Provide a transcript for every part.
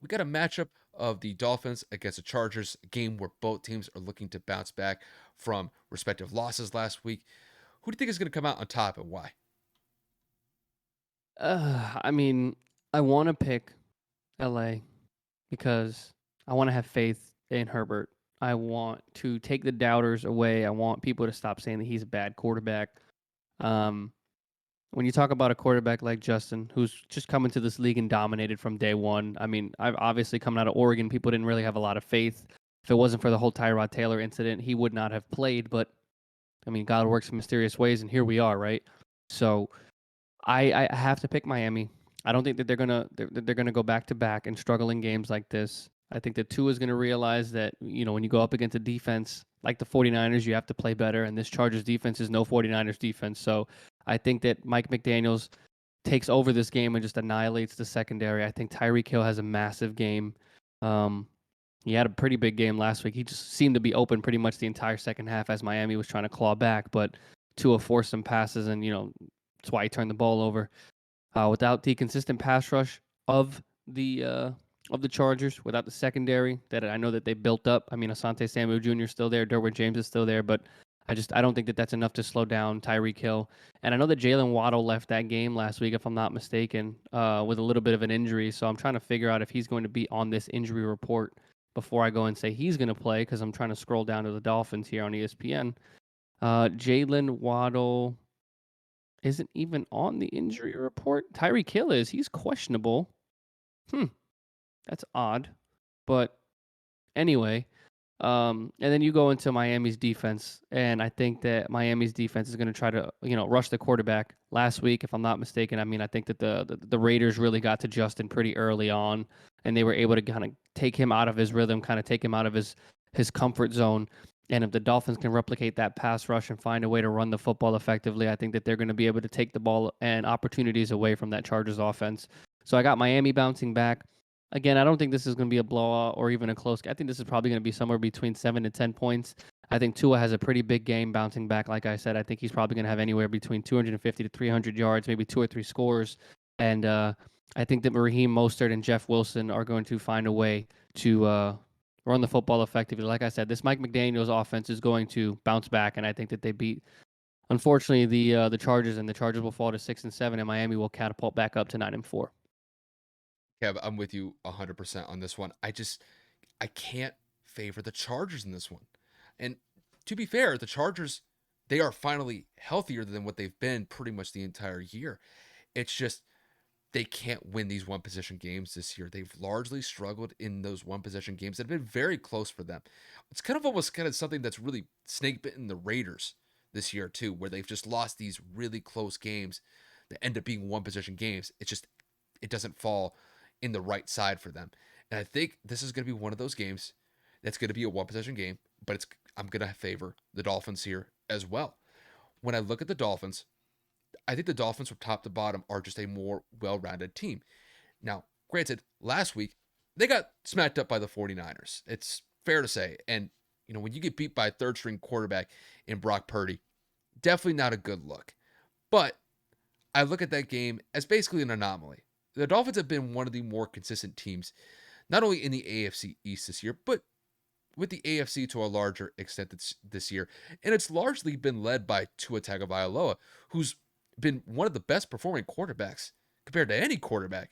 we got a matchup of the Dolphins against the Chargers, a game where both teams are looking to bounce back from respective losses last week. Who do you think is going to come out on top and why? I mean, I want to pick LA because I want to have faith in Herbert. I want to take the doubters away. I want people to stop saying that he's a bad quarterback. Um, when you talk about a quarterback like Justin, who's just come into this league and dominated from day one, I mean, I've obviously coming out of Oregon, people didn't really have a lot of faith. If it wasn't for the whole Tyrod Taylor incident, he would not have played. But I mean, God works in mysterious ways, and here we are, right? So I have to pick Miami. I don't think that they're gonna go back to back and struggle in games like this. I think that Tua is going to realize that, when you go up against a defense like the 49ers, you have to play better, and this Chargers defense is no 49ers defense. So I think that Mike McDaniels takes over this game and just annihilates the secondary. I think Tyreek Hill has a massive game. Um, he had a pretty big game last week. He just seemed to be open pretty much the entire second half as Miami was trying to claw back, but Tua forced some passes, and that's why he turned the ball over. Without the consistent pass rush of the uh, of the Chargers, without the secondary that I know that they built up. I mean, Asante Samuel Jr. is still there, Derwin James is still there, but I don't think that that's enough to slow down Tyreek Hill. And I know that Jalen Waddle left that game last week, if I'm not mistaken, with a little bit of an injury. So I'm trying to figure out if he's going to be on this injury report before I go and say he's going to play, because I'm trying to scroll down to the Dolphins here on ESPN. Jalen Waddle isn't even on the injury report. Tyreek Hill is. He's questionable. Hmm, that's odd. But anyway, and then you go into Miami's defense, and I think that Miami's defense is going to try to, rush the quarterback. Last week, if I'm not mistaken, I mean, I think that the Raiders really got to Justin pretty early on, and they were able to kind of take him out of his rhythm, kind of take him out of his comfort zone. And if the Dolphins can replicate that pass rush and find a way to run the football effectively, I think that they're going to be able to take the ball and opportunities away from that Chargers offense. So I got Miami bouncing back. Again, I don't think this is going to be a blowout or even a close. I think this is probably going to be somewhere between 7 to 10 points. I think Tua has a pretty big game bouncing back. Like I said, I think he's probably going to have anywhere between 250 to 300 yards, maybe two or three scores. And I think that Raheem Mostert and Jeff Wilson are going to find a way to run the football effectively. Like I said, this Mike McDaniel's offense is going to bounce back, and I think that they beat, unfortunately, the Chargers, and the Chargers will fall to 6-7, and Miami will catapult back up to 9-4. Kev, I'm with you 100% on this one. I can't favor the Chargers in this one. And to be fair, the Chargers, they are finally healthier than what they've been pretty much the entire year. It's just they can't win these one possession games this year. They've largely struggled in those one possession games that have been very close for them. It's kind of almost kind of something that's really snake bitten the Raiders this year too, where they've just lost these really close games that end up being one possession games. It doesn't fall in the right side for them. And I think this is going to be one of those games that's going to be a one possession game, but I'm going to favor the Dolphins here as well. When I look at the Dolphins, I think the Dolphins from top to bottom are just a more well-rounded team. Now, granted, last week they got smacked up by the 49ers. It's fair to say. And when you get beat by a third string quarterback in Brock Purdy, definitely not a good look. But I look at that game as basically an anomaly. The Dolphins have been one of the more consistent teams, not only in the AFC East this year, but with the AFC to a larger extent this year. And it's largely been led by Tua Tagovailoa, who's been one of the best performing quarterbacks compared to any quarterback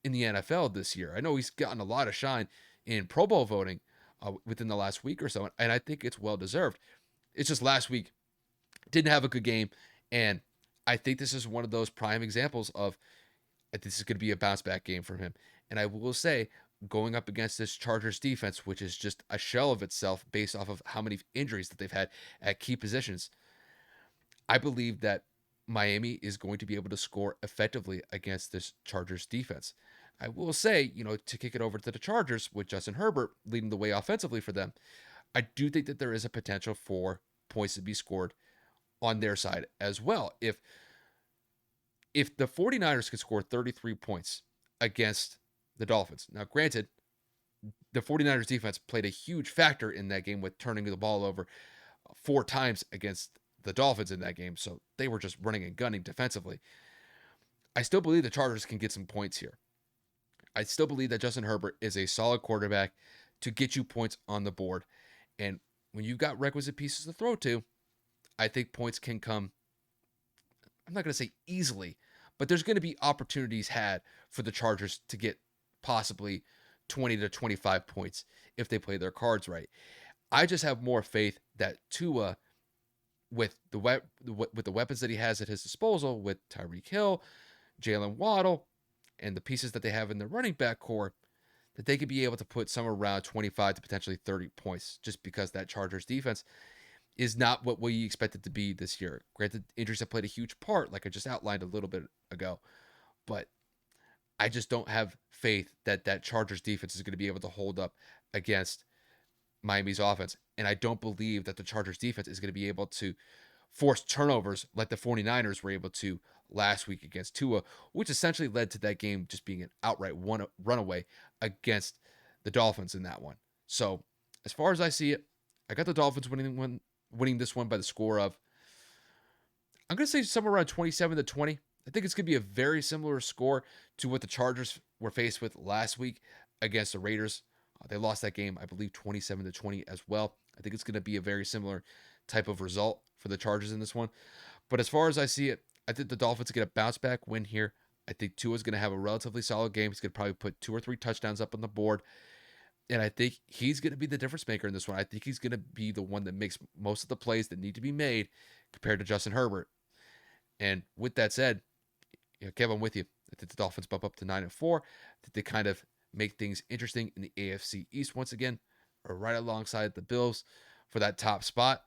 in the NFL this year. I know he's gotten a lot of shine in Pro Bowl voting within the last week or so, and I think it's well deserved. It's just last week didn't have a good game, and I think this is one of those prime examples of this is going to be a bounce back game for him. And I will say, going up against this Chargers defense, which is just a shell of itself based off of how many injuries that they've had at key positions, I believe that Miami is going to be able to score effectively against this Chargers defense. I will say, to kick it over to the Chargers with Justin Herbert leading the way offensively for them, I do think that there is a potential for points to be scored on their side as well. If the 49ers could score 33 points against the Dolphins. Now, granted, the 49ers defense played a huge factor in that game with turning the ball over four times against the Dolphins in that game. So they were just running and gunning defensively. I still believe the Chargers can get some points here. I still believe that Justin Herbert is a solid quarterback to get you points on the board. And when you've got requisite pieces to throw to, I think points can come, I'm not going to say easily, but there's going to be opportunities had for the Chargers to get possibly 20 to 25 points if they play their cards right. I just have more faith that Tua, with the weapons that he has at his disposal, with Tyreek Hill, Jalen Waddle, and the pieces that they have in the running back core, that they could be able to put somewhere around 25 to potentially 30 points, just because that Chargers defense is not what we expected to be this year. Granted, injuries have played a huge part, like I just outlined a little bit ago, but I just don't have faith that that Chargers defense is going to be able to hold up against Miami's offense. And I don't believe that the Chargers defense is going to be able to force turnovers like the 49ers were able to last week against Tua, which essentially led to that game just being an outright runaway against the Dolphins in that one. So, as far as I see it, I got the Dolphins winning this one by the score of, I'm going to say, somewhere around 27-20. I think it's going to be a very similar score to what the Chargers were faced with last week against the Raiders. They lost that game, I believe, 27-20 as well. I think it's going to be a very similar type of result for the Chargers in this one. But as far as I see it, I think the Dolphins get a bounce back win here. I think Tua's going to have a relatively solid game. He's going to probably put 2 or 3 touchdowns up on the board. And I think he's going to be the difference maker in this one. I think he's going to be the one that makes most of the plays that need to be made compared to Justin Herbert. And with that said, Kev, I'm with you. I think the Dolphins bump up to 9-4. I think they kind of make things interesting in the AFC East once again, or right alongside the Bills for that top spot.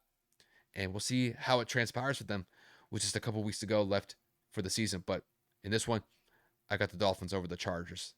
And we'll see how it transpires for them with just a couple weeks to go left for the season. But in this one, I got the Dolphins over the Chargers.